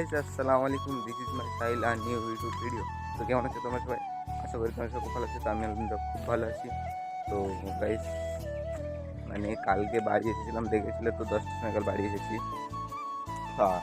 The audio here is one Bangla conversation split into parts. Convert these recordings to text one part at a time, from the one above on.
গাইস, আসসালামু আলাইকুম। দিস ইজ মাই সাহিল আর নিউ ইউটিউব ভিডিও। তো কেমন আছো তোমরা সবাই? আশা করি তোমরা সবাই ভালো আছো। তো আমি আলহামদুলিল্লাহ খুব ভালো আছি। তো গাইস, মানে কালকে বাড়ি এসেছিলাম, দেখেছিলে তো 10টার সময় কাল বাড়ি এসেছি। আর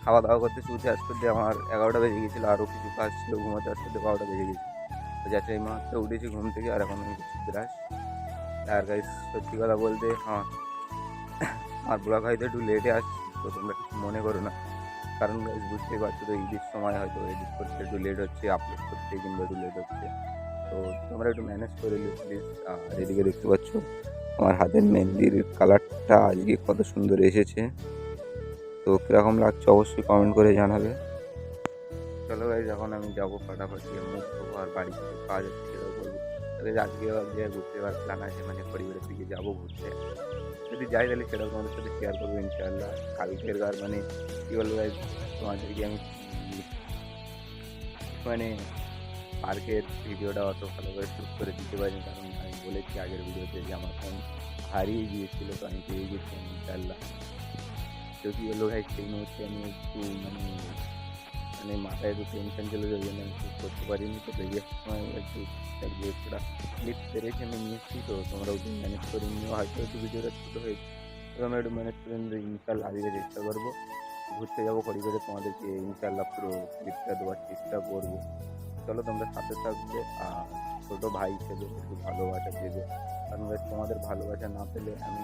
খাওয়া দাওয়া করতে শুরুতে আজ করতে আমার 11টা বেজে গিয়েছিলো। আরও কিছু কাজ ছিল, ঘুমাতে আজ করতে 12টা বেজে গেছে। তো যাচ্ছে এই মাত্র উঠেছি ঘুম থেকে, আর এখন আমি করছি ব্রাশ। আর গাইস, সত্যি কথা বলতে আমার ব্লগ হয়তো একটু লেটে আসছে, তো তোমরা কিছু মনে করো না। কারণ গাইস, বুঝতেই পারছো তো, ঈদের সময় হয়তো এডিট করতে একটু লেট হচ্ছে, আপলোড করতে কিংবা একটু লেট হচ্ছে। তো তোমরা একটু ম্যানেজ করে নিও প্লিজ। আর এদিকে দেখতে পাচ্ছ আমার হাতের মেহেন্দির কালারটা আজকে কত সুন্দর এসেছে। তো কীরকম লাগছে অবশ্যই কমেন্ট করে জানাবে। চলো গাইস, এখন আমি যাবো ফাটাফাট গিয়ে মুখ ধোবো, আর বাড়ি থেকে কাজ আছে সেটাও করবো। তবে আজকে আবার যে ঘুরতে যাওয়ার প্ল্যান আছে, মানে পরিবারের দিকে যাবো ঘুরতে। যদি যাই তাহলে সেটাও তোমাদের সাথে শেয়ার করবো ইনশাআল্লাহ। কালকের আর মানে কী বলবো গাইস, তোমাদেরকে আমি মানে পার্কের ভিডিওটা অত ভালো করে শ্যুট করে দিতে পারিনি, কারণ আমি বলেছি আগের ভিডিওতে যে আমার ফোন হারিয়ে গিয়েছিল, তো আমি পেয়ে গেছি ইনশাআল্লাহ। তো কী বলবো ভাই, সেই মুহূর্তে আমি একটু মানে মাথায় একটু টেনশন ছিল, ওই জন্য আমি শ্যুট করতে পারিনি। তো বেরিয়ে সময় একটু কিছুটা ক্লিপ পেরেছি আমি নিয়েছি। তো তোমরা একটু ম্যানেজ করে নিও, হয়তো একটু ভিডিওটা ছোটো হয়েছে, তো আমরা একটু ম্যানেজ করে নিলে ইনশাআল্লাহ আজকে চেষ্টা করবো। ঘুরতে যাবো পরিবারে, তোমাদেরকে ইনশাআল্লাহ পুরো ক্লিপটা দেওয়ার চেষ্টা করবো। চলো তোমরা সাথে থাকবে। আর ছোটো ভাই হিসেবে একটু ভালোবাসা দেবে, কারণ তোমাদের ভালোবাসা না পেলে আমি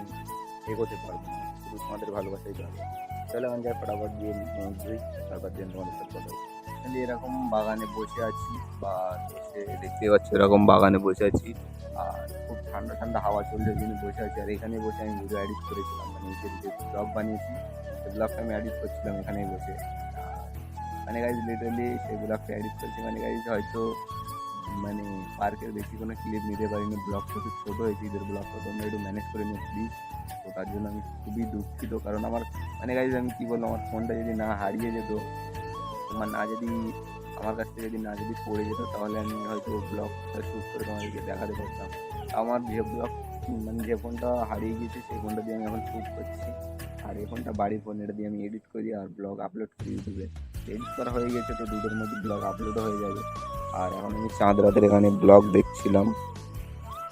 এগোতে পারবো না। শুধু তোমাদের ভালোবাসাই পারবো। চলো আমি যাই ফটাফট দিয়ে ধুই, তারপর দিয়ে তোমাদের সাথে কথা বলবো। আমি এরকম বাগানে বসে আছি, বা বসে দেখতে পাচ্ছি এরকম বাগানে বসে আছি। আর খুব ঠান্ডা ঠান্ডা হাওয়া চলছে, ওই জন্য বসে আছি। আর এখানে বসে আমি ভিডিও এডিট করেছিলাম, মানে যে ব্লগ বানিয়েছি সেই ব্লগটা আমি এডিট করছিলাম এখানেই বসে। আর মানে গাইজ লিটারালি সেই ব্লগটা এডিট করছি, মানে গাইজ হয়তো মানে পার্কের বেশি কোনো ক্লিপ নিতে পারিনি, ব্লগটা খুব ছোটো হয়েছে ঈদের ব্লগটা, তোমরা একটু ম্যানেজ করে নিও প্লিজ। তো তার জন্য আমি খুবই দুঃখিত, কারণ আমার মানে গাইজ আমি কী বলবো, আমার ফোনটা যদি না হারিয়ে যেত, তোমার না যদি আমার কাছ থেকে যদি পড়ে যেত, তাহলে আমি হয়তো ব্লগটা শ্যুট করে তোমাদেরকে দেখাতে পারতাম। আমার যে ব্লগ মানে যে ফোনটা হারিয়ে গিয়েছে সেই ফোনটা দিয়ে আমি এখন শ্যুট করছি। আর এই ফোনটা বাড়ির ফোন, এটা দিয়ে আমি এডিট করি আর ব্লগ আপলোড করি ইউটিউবে। এডিট করা হয়ে গেছে, তো দুটোর মধ্যে ব্লগ আপলোডও হয়ে যাবে। আর এখন আমি চাঁদ রাতের এখানে ব্লগ দেখছিলাম।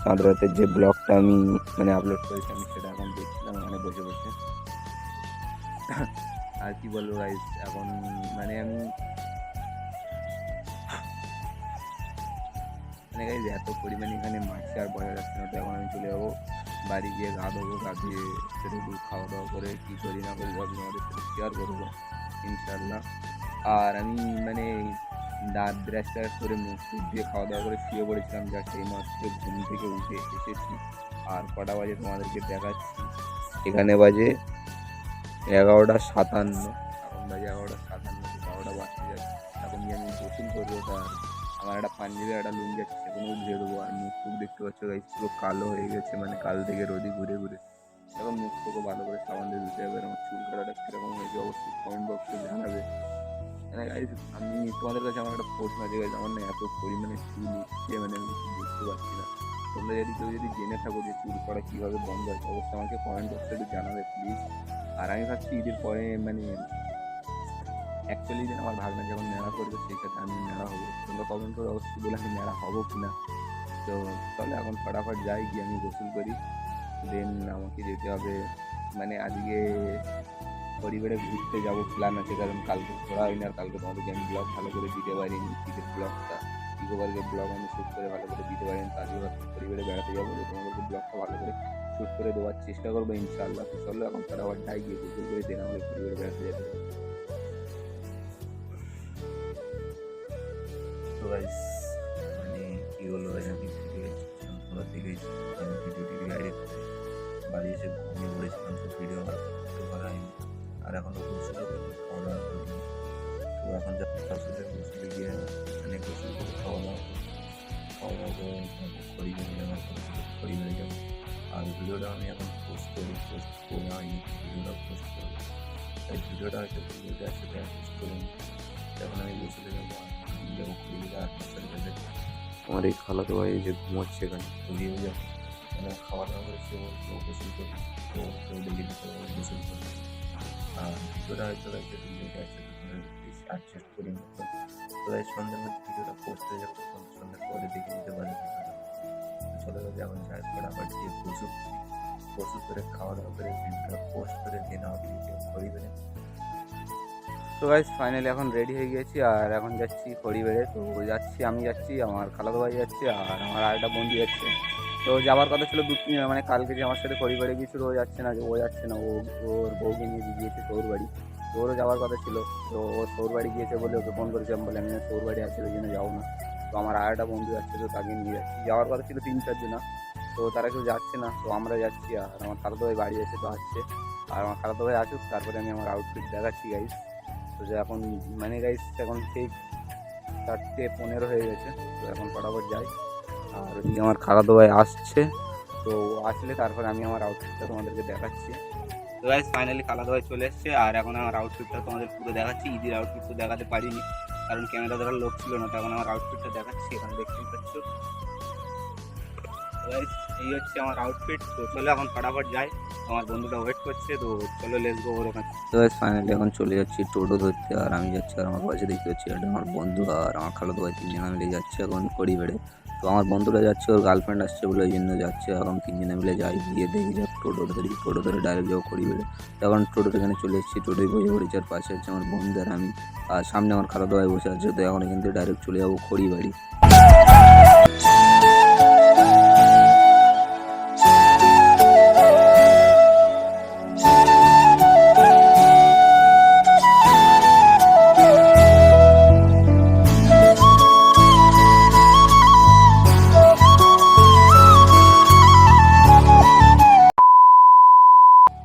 চাঁদ রাতের যে ব্লগটা আমি মানে আপলোড করেছি, আমি সেটা এখন দেখছিলাম এখানে বসে বসে। আর কি বলবো গাইস, এখন মানে আমি মানে গাইস এত পরিমাণে এখানে মারছে আর বোঝা যাচ্ছে না। তো এখন আমি চলে যাবো বাড়ি, গিয়ে গা ধোবো, গা ধুয়ে সেটা একটু খাওয়া দাওয়া করে কী করি না করি সব তোমাদের সাথে শেয়ার করবো ইনশাআল্লাহ। আর আমি মানে দাঁত ব্রাশ ট্রাশ করে মুখ টুক দিয়ে খাওয়া দাওয়া করে শুয়ে পড়েছিলাম, যা সেই মাত্র ঘুম থেকে উঠে এসেছি। আর কটা বাজে তোমাদেরকে দেখাচ্ছি, এখানে বাজে 11:57। এখন বাজে 11:57, 12টা বাজতে যাচ্ছে। এখন গিয়ে আমি গোসল করবো। তার আমার একটা পাঞ্জাবি একটা লুঙ্গি আছে, সেগুলোও ধুয়ে দেবো। আর মুখ টুক দেখতে পাচ্ছ গাইস পুরো কালো হয়ে গেছে, মানে কাল থেকে রোদে ঘুরে ঘুরে। এখন মুখ টুকু ভালো করে সাবান দিয়ে ধুতে হবে। আমার চুল কাটাটা কীরকম হয়েছে অবশ্যই কমেন্ট বক্সে জানাবে। মানে গাইস, আমি তোমাদের কাছে আমার একটা প্রশ্ন আছে গাইস, আমার না এত পরিমাণে চুল উঠছে, মানে আমি কিছু বুঝতে পারছি না। তোমরা কেউ যদি জেনে থাকো যে চুল পড়া কীভাবে বন্ধ হয়, অবশ্যই আমাকে কমেন্ট বক্সে একটু জানাবে প্লিজ। আর আমি ভাবছি ঈদের পরে মানে অ্যাকচুয়ালি আমার ভাগনা যখন নেড়া করবে সেই সাথে আমি নেড়া হবো। তোমরা কমেন্ট করে অবশ্যই বলে আমি নেড়া হবো কি না। তো তাহলে এখন ফটাফট যাই, গিয়ে আমি গোসল করি। দেন আমাকে যেতে হবে, মানে আজকে পরিবারে ঘুরতে যাবো প্ল্যান আছে, কারণ কালকে ঘোরা হয়নি। আর কালকে তোমাদেরকে আমি ব্লগ ভালো করে দিতে পারিনি, ঈদের ব্লগটা ইকো পার্কের ব্লগ আমি শ্যুট করে ভালো করে দিতে পারিনি। তো আজকে পরিবারে বেড়াতে যাবো, তো তোমাদেরকে ব্লগটা ভালো করে শ্যুট করে দেওয়ার চেষ্টা করবো ইনশাআল্লাহ। তো চলো এখন ফটাফট যাই, গিয়ে গোসল করে দেন আমাদের পরিবারে বেড়াতে যেতে হবে। তো গাইস, মানে কী বলবো গাইস, আমি পুরো দেখেছি আমি ভিডিও এডিট করে বাড়ি এসে ঘুমিয়ে পড়েছিলাম, তো ভিডিও আর করতে পারা হয়নি। আর এখনও গোসল করিনি, খাওয়া দাওয়া করিনি। তো এখন যা গোসলে গিয়ে মানে গোসল করে খাওয়া দাওয়া করে পরিবারে যাওয়ার পরিবারে যাবো। আর ভিডিওটা আমি এখন পোস্ট করা হয়নি, ভিডিওটা পোস্ট করবো। তাই ভিডিওটা হয়তো ভিডিওতে একসাথে পোস্ট করিনি। এখন আমি গোসলে যাবো, আর আমি যাবো পরিবারে। আর আমার এই খালাতো ভাই যে ঘুমোচ্ছে এখানে, ঘুরিয়ে যাবো। মানে খাওয়া দাওয়া করে সে বলতো গোসল করবো, তো কেউ ডেকে দিতে গোসল করবো। আর ভিডিওটা হয়তো একসাথে গাইস সন্ধ্যার মধ্যে ভিডিওটা পোস্ট হয়ে যাবে, সন্ধ্যার পরে দেখে নিতে পারেন ভিডিওটা। চলো গাইস এখন চার্জ করে আবার গিয়ে প্রচুর করে খাওয়া দাওয়া করে ভিডিওটা পোস্ট করে দেন আমার ভিডিও খড়িবেড়ে। তো গাইস ফাইনালি এখন রেডি হয়ে গেছি আর এখন যাচ্ছি খড়িবেড়ে। তো আমি যাচ্ছি, আমার খালাতো ভাই যাচ্ছে আর আমার আরেকটা বন্ধু যাচ্ছে। তো যাওয়ার কথা ছিল 2-3 জন, মানে কালকে যে আমার সাথে খড়িবেড়ে গিয়েছিল ও যাচ্ছে না, ওর বউকে নিয়ে গিয়েছে সৌর বাড়ি। তো ওরও যাওয়ার কথা ছিল, তো ও সৌর বাড়ি গিয়েছে বলে ওকে ফোন করেছিলাম, বলে আমি সৌর বাড়ি আছে ওই জন্য যাবো না। তো আমার আরেকটা বন্ধু যাচ্ছে, তো তাকে নিয়ে যাচ্ছি। যাওয়ার কথা ছিল 3-4 জন, তো তারা কেউ যাচ্ছে না, তো আমরা যাচ্ছি। আর আমার খালাতো ভাই বাড়ি এসে তো আসছে, আর আমার খালাতো ভাই আসুক তারপরে আমি আমার আউটফিট দেখাচ্ছি গাইস। তো যে এখন মানে গাইস এখন ঠিক 4:15 হয়ে গেছে, তো এখন ফটাফট যাই। আর ওদিকে আমার খালাতো ভাই আসছে, তো আসলে তারপরে আমি আমার আউটফিটটা তোমাদেরকে দেখাচ্ছি। তো গাইস ফাইনালি খালাতো ভাই চলে এসছে আর এখন আমার আউটফিটটা তোমাদের পুরো দেখাচ্ছি। ঈদের আউটফিট তো দেখাতে পারিনি কারণ ক্যামেরা ধরার লোক ছিল না, তো এখন আমার আউটফিটটা দেখাচ্ছি, এখানে দেখতেই পাচ্ছ। গাইস এই হচ্ছে আমার আউটফিট। তো চলো এখন ফটাফট যাই, আমার বন্ধুটা ওয়েট করছে, তো চলো লেটস গো ওর ওখানে। তো গাইস ফাইনালি এখন চলে যাচ্ছি টোটো ধরতে, আর আমি যাচ্ছি আর আমার পাশে দেখতে পাচ্ছি এটা আমার বন্ধু আর আমার খালাতো ভাই, 3 জনে মিলে যাচ্ছে এখন খড়িবেড়ে। তো আমার বন্ধুরা যাচ্ছে, ওর গার্লফ্রেন্ড আসছে বলে ওই জন্য যাচ্ছে। এখন 3 জনে মিলে যাই, গিয়ে দেখি যাক টোটো ধরে ডাইরেক্ট যাবো খড়িবেড়ে। তখন টোটোর এখানে চলে এসেছি, টোটোয় বসে পড়েছি আর পাশে হচ্ছে আমার বন্ধু আর আমি, আর সামনে আমার খালাতো ভাই বসে আছে। তো এখন এখান থেকে ডাইরেক্ট চলে যাবো খড়িবাড়ি।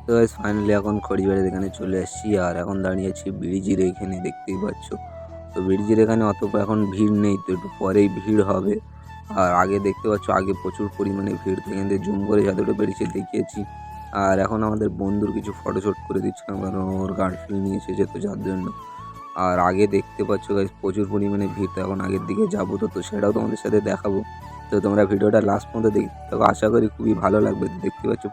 তো গাইস ফাইনালি এখন খড়িবাড়ির এখানে চলে এসেছি আর এখন দাঁড়িয়েছি ব্রিজের এখানে, দেখতেই পাচ্ছ। তো ব্রিজের এখানে অত এখন ভিড় নেই, তো একটু পরেই ভিড় হবে। আর আগে দেখতে পাচ্ছ আগে প্রচুর পরিমাণে ভিড়, তো এখান থেকে জুম করে যতটা বেরিয়েছে দেখিয়েছি। আর এখন আমাদের বন্ধুর কিছু ফটোশ্যুট করে দিচ্ছিলাম কারণ ওর গার্লফ্রেন্ড নিয়ে এসেছে, তো যার জন্য। আর আগে দেখতে পাচ্ছ গাইস প্রচুর পরিমাণে ভিড়, তো এখন আগের দিকে যাবো, তো সেটাও তোমাদের সাথে দেখাবো। তো তোমরা ভিডিওটা লাস্ট পর্যন্ত দেখতে থাকো, আশা করি খুবই ভালো লাগবে। দেখতে পাচ্ছ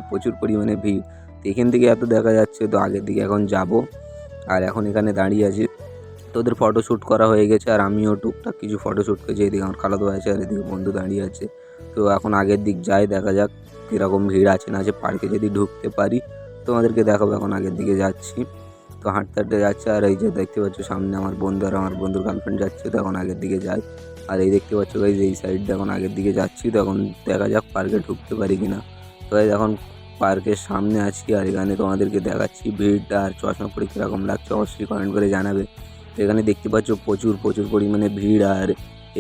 প্রচুর পরিমাণে ভিড়, তো এখান থেকে এত দেখা যাচ্ছে। তো আগের দিকে এখন যাব আর এখন এখানে দাঁড়িয়ে আছি। তো ওদের ফটোশ্যুট করা হয়ে গেছে আর আমিও টুকটাক কিছু ফটোশ্যুট করেছি। এদিকে আমার খালাতো ভাই আছে আর এদিকে বন্ধু দাঁড়িয়ে আছে। তো এখন আগের দিক যাই, দেখা যাক কীরকম ভিড় আছে না আছে। পার্কে যদি ঢুকতে পারি তোমাদেরকে দেখাবো। এখন আগের দিকে যাচ্ছি, তো হাঁটতে যাচ্ছে। আর এই যে দেখতে পাচ্ছ সামনে আমার বন্ধু আর আমার বন্ধুর গার্লফ্রেন্ড যাচ্ছে, তো এখন আগের দিকে যাই। আর এই দেখতে পাচ্ছ গাইজ এই সাইডটা এখন আগের দিকে যাচ্ছি, তো এখন দেখা যাক পার্কে ঢুকতে পারি কিনা। তো গাইজ এখন পার্কের সামনে আছি আর এখানে তোমাদেরকে দেখাচ্ছি ভিড়টা। আর চশমা পরে কীরকম লাগছে অবশ্যই কমেন্ট করে জানাবে। তো এখানে দেখতে পাচ্ছ প্রচুর পরিমাণে ভিড়। আর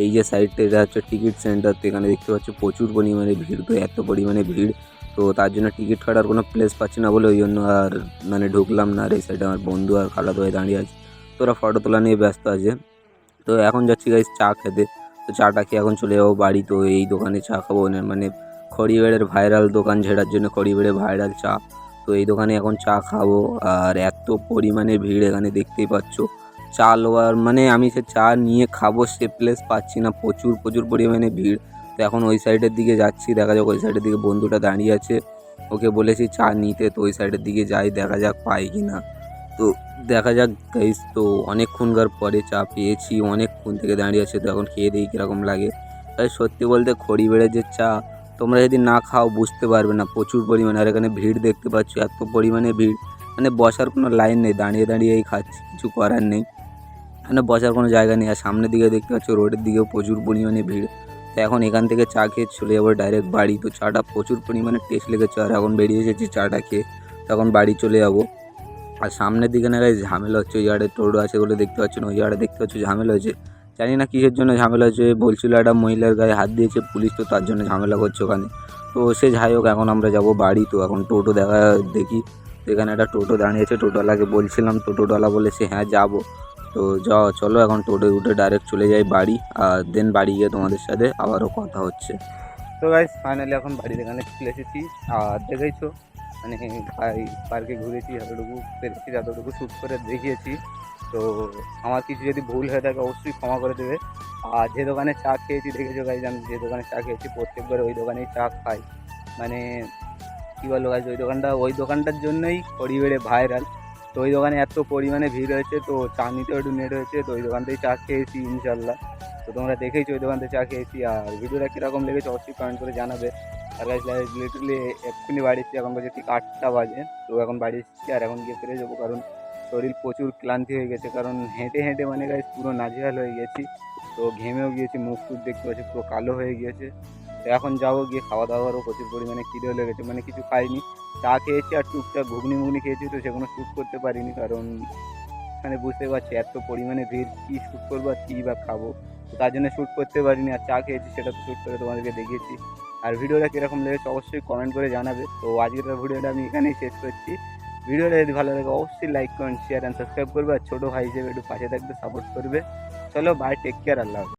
এই যে সাইডটা এটা হচ্ছে টিকিট সেন্টার, তো এখানে দেখতে পাচ্ছ প্রচুর পরিমাণে ভিড়। তো এত পরিমাণে ভিড়, তো তার জন্য টিকিট কাটার কোনো প্লেস পাচ্ছি না বলে ওই জন্য আর মানে ঢুকলাম না। আর এই সাইডে আমার বন্ধু আর খালাতো ভাই দাঁড়িয়ে আছে, তো ওরা ফটো তোলা নিয়ে ব্যস্ত আছে। তো এখন যাচ্ছি গাইস চা খেতে, তো চাটা খেয়ে এখন চলে যাবো বাড়ি। তো এই দোকানে চা খাবো, মানে খড়িবাড়ির ভাইরাল দোকান, যেটার জন্য খড়িবাড়ির ভাইরাল চা। তো এই দোকানে এখন চা খাবো। আর এত পরিমাণে ভিড় এখানে দেখতেই পাচ্ছ, চা লোয়ার মানে আমি সে চা নিয়ে খাবো সে প্লেস পাচ্ছি না, প্রচুর পরিমাণে ভিড়। তো এখন ওই সাইডের দিকে যাচ্ছি, দেখা যাক ওই সাইডের দিকে বন্ধুটা দাঁড়িয়ে আছে, ওকে বলেছি চা নিতে। তো ওই সাইডের দিকে যাই, দেখা যাক পাই কি না। তো দেখা যাক গাইস, তো অনেকক্ষণকার পরে চা পেয়েছি, অনেকক্ষণ থেকে দাঁড়িয়ে আছে। তো এখন খেয়ে দেখি কীরকম লাগে। তাই সত্যি বলতে খড়িবাড়ির যে চা তোমরা যদি না খাও বুঝতে পারবে না, প্রচুর পরিমাণে। আর এখানে ভিড় দেখতে পাচ্ছ, এত পরিমাণে ভিড়, মানে বসার কোনো লাইন নেই, দাঁড়িয়েই খাচ্ছি, কিছু করার নেই, মানে বসার কোনো জায়গা নেই। আর সামনের দিকে দেখতে পাচ্ছ রোডের দিকেও প্রচুর পরিমাণে ভিড়। তো এখন এখান থেকে চা খেয়ে চলে যাবো ডাইরেক্ট বাড়ি। তো চাটা প্রচুর পরিমাণে টেস্ট লেগেছে আর এখন বেরিয়ে এসেছি চাটা খেয়ে, তখন বাড়ি চলে যাবো। আর সামনের দিকে না গাইস ঝামেলা হচ্ছে, ওই জায়গায় টোটো আছে বলে দেখতে পাচ্ছ না, ওই জায়গাটা দেখতে পাচ্ছ ঝামেলা হয়েছে। জানি না কিসের জন্য ঝামেলা হচ্ছে, বলছিল একটা মহিলার গায়ে হাত দিয়েছে পুলিশ, তো তার জন্য ঝামেলা করছে ওখানে। তো সে যাই হোক, এখন আমরা যাব বাড়ি। তো এখন টোটো দেখি, তো এখানে একটা টোটো দাঁড়িয়েছে, টোটোওয়ালাকে বলছিলাম, তো টোটোওয়ালা বলেছে হ্যাঁ যাবো। তো চলো এখন টোটোয় উঠে ডাইরেক্ট চলে যাই বাড়ি, আর দেন বাড়ি গিয়ে তোমাদের সাথে আবারও কথা হচ্ছে। তো গাইস ফাইনালি এখন বাড়ির এখানে চলে এসেছি। আর দেখেইছো মানে পার্কে ঘুরেছি, যতটুকু পেরেছি যতটুকু শ্যুট করে দেখিয়েছি। তো আমার কিছু যদি ভুল হয়ে থাকে অবশ্যই ক্ষমা করে দেবে। আর যে দোকানে চা খেয়েছি দেখেছো গাইজ, আমি যে দোকানে চা খেয়েছি প্রত্যেকবার ওই দোকানেই চা খাই। মানে কী বলবো গাইজ, ওই দোকানটার জন্যই খড়িবাড়ি ভাইরাল। তো ওই দোকানে এত পরিমাণে ভিড় হয়েছে, তো চা নিতেও একটু লেট হয়েছে, তো ওই দোকান থেকে চা খেয়েছি ইনশাল্লাহ। তো তোমরা দেখেইছো ওই দোকান থেকে চা খেয়েছি। আর ভিডিওটা কীরকম লেগেছে অবশ্যই কমেন্ট করে জানাবে। আর গাইস লিটারলি এক্ষুনি বাড়ি এসেছি, এখন বাজে ঠিক 8টা বাজে। তো এখন বাড়ি এসেছি আর এখন গিয়ে ফিরে যাবো, কারণ শরীর প্রচুর ক্লান্তি হয়ে গেছে, কারণ হেঁটে হেঁটে মানে গাইস পুরো নাজেহাল হয়ে গেছি। তো ঘেমেও গিয়েছি, মুখ টুখ দেখতে পাচ্ছি পুরো কালো হয়ে গিয়েছে। তো এখন যাবো, গিয়ে খাওয়া দাওয়ারও প্রচুর পরিমাণে খিদেও লেগেছে, মানে কিছু খাইনি, চা খেয়েছি আর টুকটাক ঘুগনি মুগনি খেয়েছি। তো সেগুলো শ্যুট করতে পারিনি, কারণ মানে বুঝতে পারছি এত পরিমাণে ভিড়, কী শ্যুট করবো আর কী বা খাবো। তো তার জন্য শ্যুট করতে পারিনি। আর চা খেয়েছি সেটা তো শ্যুট করে তোমাদেরকে দেখিয়েছি। আর ভিডিওটা কীরকম লেগেছে অবশ্যই কমেন্ট করে জানাবে। তো আজকের ভিডিওটা আমি এখানেই শেষ করছি। ভিডিওটা যদি ভালো লাগে অবশ্যই like comment share and subscribe করবে। আর ছোটো ভাই হিসেবে একটু পাশে থাকবে, সাপোর্ট করবে। চলো বাই, টেক কেয়ার, আল্লাহ হাফেজ।